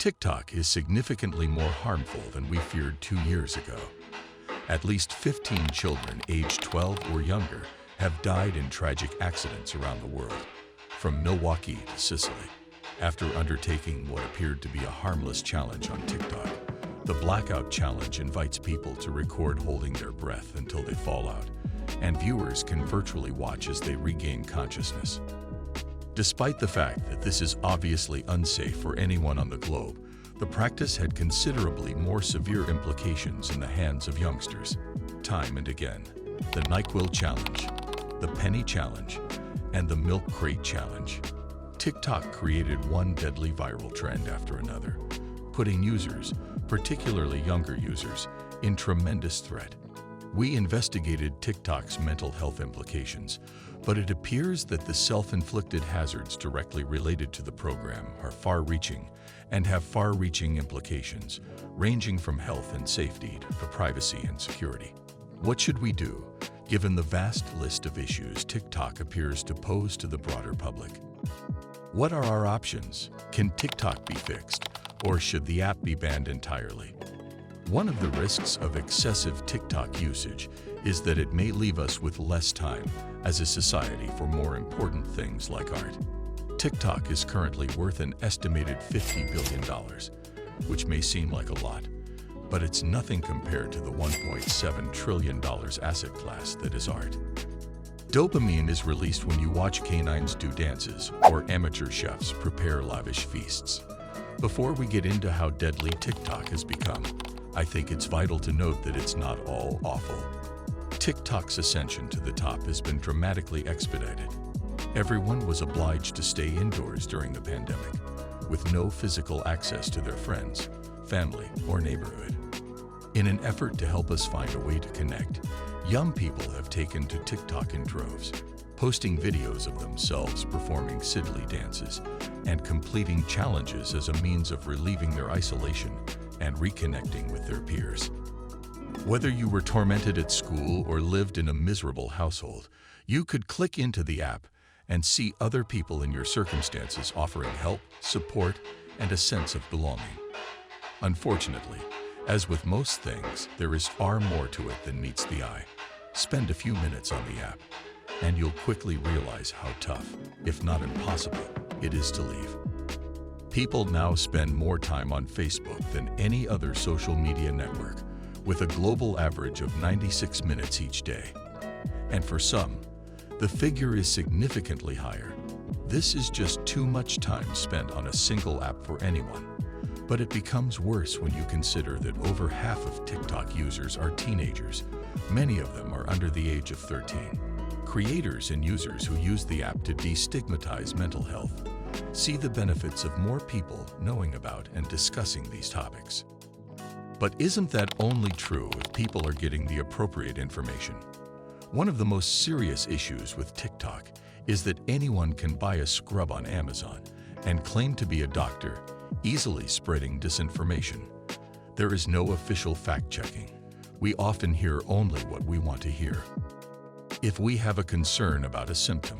TikTok is significantly more harmful than we feared 2 years ago. At least 15 children aged 12 or younger have died in tragic accidents around the world, from Milwaukee to Sicily. After undertaking what appeared to be a harmless challenge on TikTok, the Blackout Challenge invites people to record holding their breath until they fall out, and viewers can virtually watch as they regain consciousness. Despite the fact that this is obviously unsafe for anyone on the globe, the practice had considerably more severe implications in the hands of youngsters. Time and again, the NyQuil Challenge, the Penny Challenge, and the Milk Crate Challenge. TikTok created one deadly viral trend after another, putting users, particularly younger users, in tremendous threat. We investigated TikTok's mental health implications, but it appears that the self-inflicted hazards directly related to the program are far-reaching and have far-reaching implications, ranging from health and safety to privacy and security. What should we do, given the vast list of issues TikTok appears to pose to the broader public? What are our options? Can TikTok be fixed, or should the app be banned entirely? One of the risks of excessive TikTok usage is that it may leave us with less time as a society for more important things like art. TikTok is currently worth an estimated $50 billion, which may seem like a lot, but it's nothing compared to the $1.7 trillion asset class that is art. Dopamine is released when you watch canines do dances or amateur chefs prepare lavish feasts. Before we get into how deadly TikTok has become, I think it's vital to note that it's not all awful. TikTok's ascension to the top has been dramatically expedited. Everyone was obliged to stay indoors during the pandemic, with no physical access to their friends, family, or neighborhood. In an effort to help us find a way to connect, young people have taken to TikTok in droves, posting videos of themselves performing Sidley dances and completing challenges as a means of relieving their isolation and reconnecting with their peers. Whether you were tormented at school or lived in a miserable household, you could click into the app and see other people in your circumstances offering help, support, and a sense of belonging. Unfortunately, as with most things, there is far more to it than meets the eye. Spend a few minutes on the app, and you'll quickly realize how tough, if not impossible, it is to leave. People now spend more time on Facebook than any other social media network, with a global average of 96 minutes each day. And for some, the figure is significantly higher. This is just too much time spent on a single app for anyone. But it becomes worse when you consider that over half of TikTok users are teenagers. Many of them are under the age of 13. Creators and users who use the app to destigmatize mental health see the benefits of more people knowing about and discussing these topics. But isn't that only true if people are getting the appropriate information? One of the most serious issues with TikTok is that anyone can buy a scrub on Amazon and claim to be a doctor, easily spreading disinformation. There is no official fact-checking. We often hear only what we want to hear. If we have a concern about a symptom,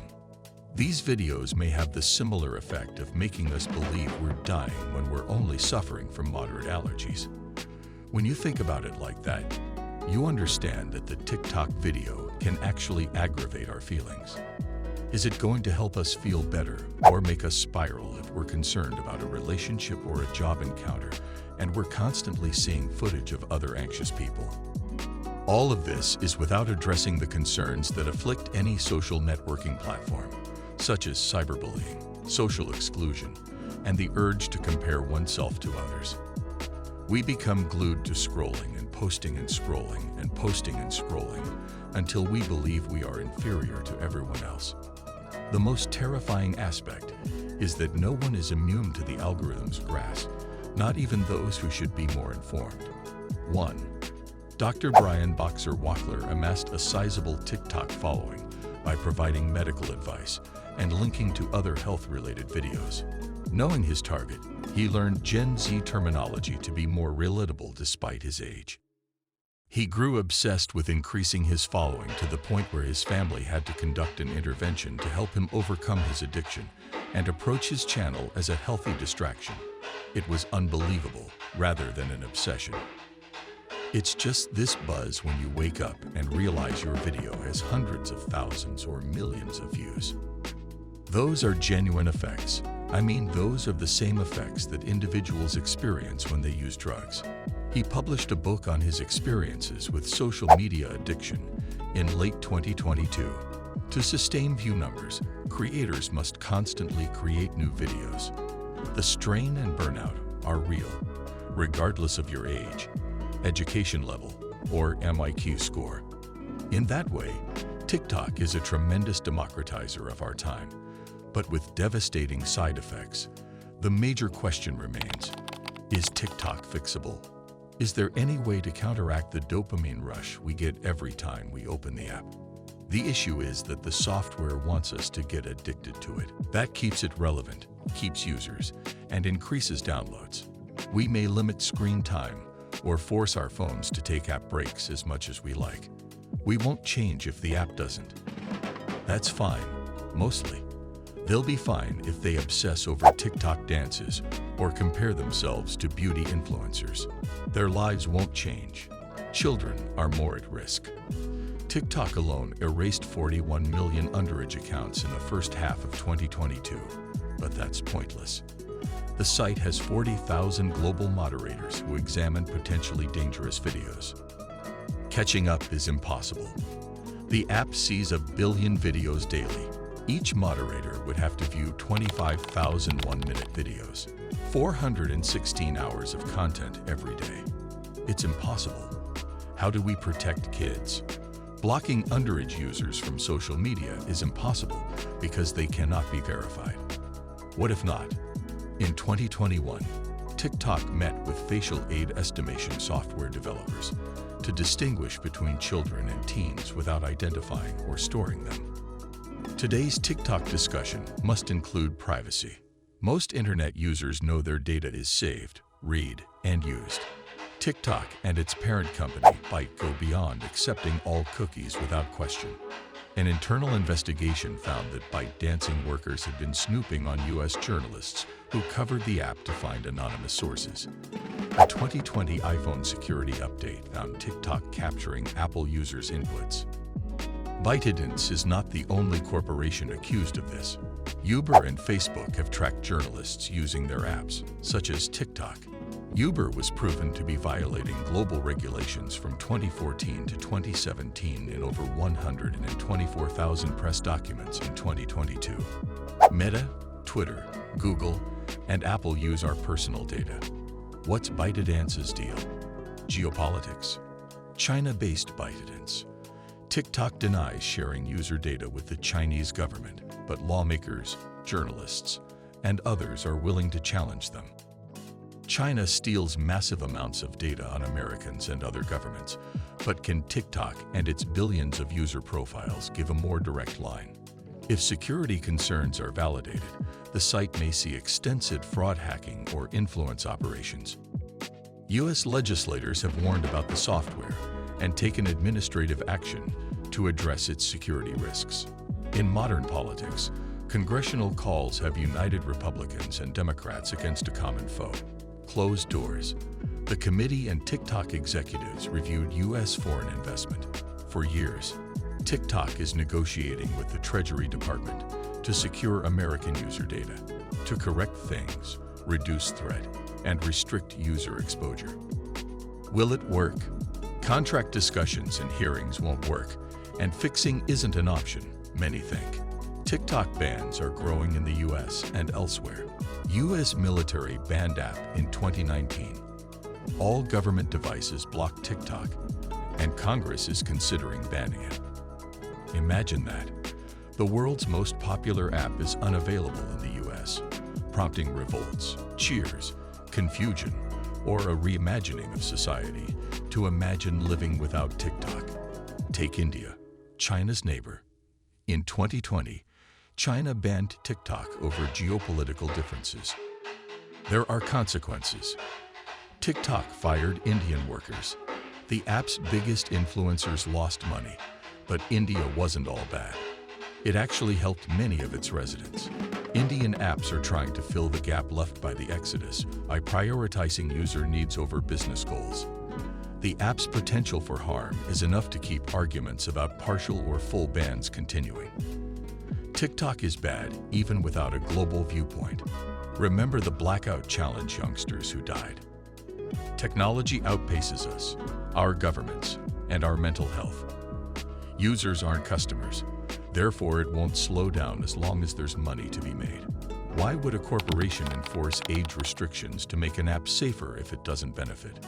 these videos may have the similar effect of making us believe we're dying when we're only suffering from moderate allergies. When you think about it like that, you understand that the TikTok video can actually aggravate our feelings. Is it going to help us feel better or make us spiral if we're concerned about a relationship or a job encounter and we're constantly seeing footage of other anxious people? All of this is without addressing the concerns that afflict any social networking platform, such as cyberbullying, social exclusion, and the urge to compare oneself to others. We become glued to scrolling and posting and scrolling and posting and scrolling until we believe we are inferior to everyone else. The most terrifying aspect is that no one is immune to the algorithm's grasp, not even those who should be more informed. 1. Dr. Brian Boxer Wackler amassed a sizable TikTok following by providing medical advice and linking to other health-related videos. Knowing his target, he learned Gen Z terminology to be more relatable despite his age. He grew obsessed with increasing his following to the point where his family had to conduct an intervention to help him overcome his addiction and approach his channel as a healthy distraction. It was unbelievable rather than an obsession. It's just this buzz when you wake up and realize your video has hundreds of thousands or millions of views. Those are genuine effects. I mean, those are the same effects that individuals experience when they use drugs. He published a book on his experiences with social media addiction in late 2022. To sustain view numbers, creators must constantly create new videos. The strain and burnout are real, regardless of your age, education level, or MIQ score. In that way, TikTok is a tremendous democratizer of our time, but with devastating side effects. The major question remains, is TikTok fixable? Is there any way to counteract the dopamine rush we get every time we open the app? The issue is that the software wants us to get addicted to it. That keeps it relevant, keeps users, and increases downloads. We may limit screen time or force our phones to take app breaks as much as we like. We won't change if the app doesn't. That's fine, mostly. They'll be fine if they obsess over TikTok dances or compare themselves to beauty influencers. Their lives won't change. Children are more at risk. TikTok alone erased 41 million underage accounts in the first half of 2022, but that's pointless. The site has 40,000 global moderators who examine potentially dangerous videos. Catching up is impossible. The app sees 1 billion videos daily. Each moderator would have to view 25,000 one-minute videos, 416 hours of content every day. It's impossible. How do we protect kids? Blocking underage users from social media is impossible because they cannot be verified. What if not? In 2021, TikTok met with facial aid estimation software developers to distinguish between children and teens without identifying or storing them. Today's TikTok discussion must include privacy. Most internet users know their data is saved, read, and used. TikTok and its parent company, Byte, go beyond accepting all cookies without question. An internal investigation found that ByteDancing workers had been snooping on U.S. journalists who covered the app to find anonymous sources. A 2020 iPhone security update found TikTok capturing Apple users' inputs. ByteDance is not the only corporation accused of this. Uber and Facebook have tracked journalists using their apps, such as TikTok. Uber was proven to be violating global regulations from 2014 to 2017 in over 124,000 press documents in 2022. Meta, Twitter, Google, and Apple use our personal data. What's ByteDance's deal? Geopolitics. China-based ByteDance. TikTok denies sharing user data with the Chinese government, but lawmakers, journalists, and others are willing to challenge them. China steals massive amounts of data on Americans and other governments, but can TikTok and its billions of user profiles give a more direct line? If security concerns are validated, the site may see extensive fraud hacking or influence operations. U.S. legislators have warned about the software and taken administrative action to address its security risks. In modern politics, congressional calls have united Republicans and Democrats against a common foe. Closed doors. The committee and TikTok executives reviewed U.S. foreign investment. For years, TikTok is negotiating with the Treasury Department to secure American user data, to correct things, reduce threat, and restrict user exposure. Will it work? Contract discussions and hearings won't work, and fixing isn't an option, many think. TikTok bans are growing in the U.S. and elsewhere. U.S. military banned app in 2019. All government devices block TikTok, and Congress is considering banning it. Imagine that. The world's most popular app is unavailable in the U.S., prompting revolts, cheers, confusion, or a reimagining of society to imagine living without TikTok. Take India, China's neighbor. In 2020, China banned TikTok over geopolitical differences. There are consequences. TikTok fired Indian workers. The app's biggest influencers lost money, but India wasn't all bad. It actually helped many of its residents. Indian apps are trying to fill the gap left by the exodus by prioritizing user needs over business goals. The app's potential for harm is enough to keep arguments about partial or full bans continuing. TikTok is bad even without a global viewpoint. Remember the blackout challenge youngsters who died. Technology outpaces us, our governments, and our mental health. Users aren't customers, therefore it won't slow down as long as there's money to be made. Why would a corporation enforce age restrictions to make an app safer if it doesn't benefit?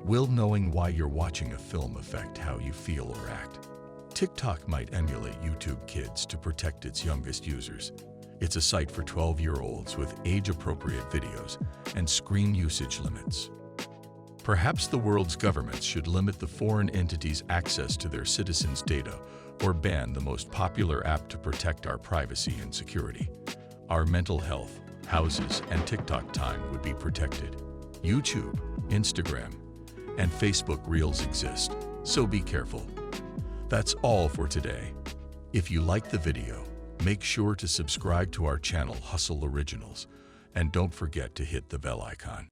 Will knowing why you're watching a film affect how you feel or act? TikTok might emulate YouTube Kids to protect its youngest users. It's a site for 12-year-olds with age-appropriate videos and screen usage limits. Perhaps the world's governments should limit the foreign entities' access to their citizens' data or ban the most popular app to protect our privacy and security. Our mental health, houses, and TikTok time would be protected. YouTube, Instagram, and Facebook Reels exist, so be careful. That's all for today. If you liked the video, make sure to subscribe to our channel Hustle Originals, and don't forget to hit the bell icon.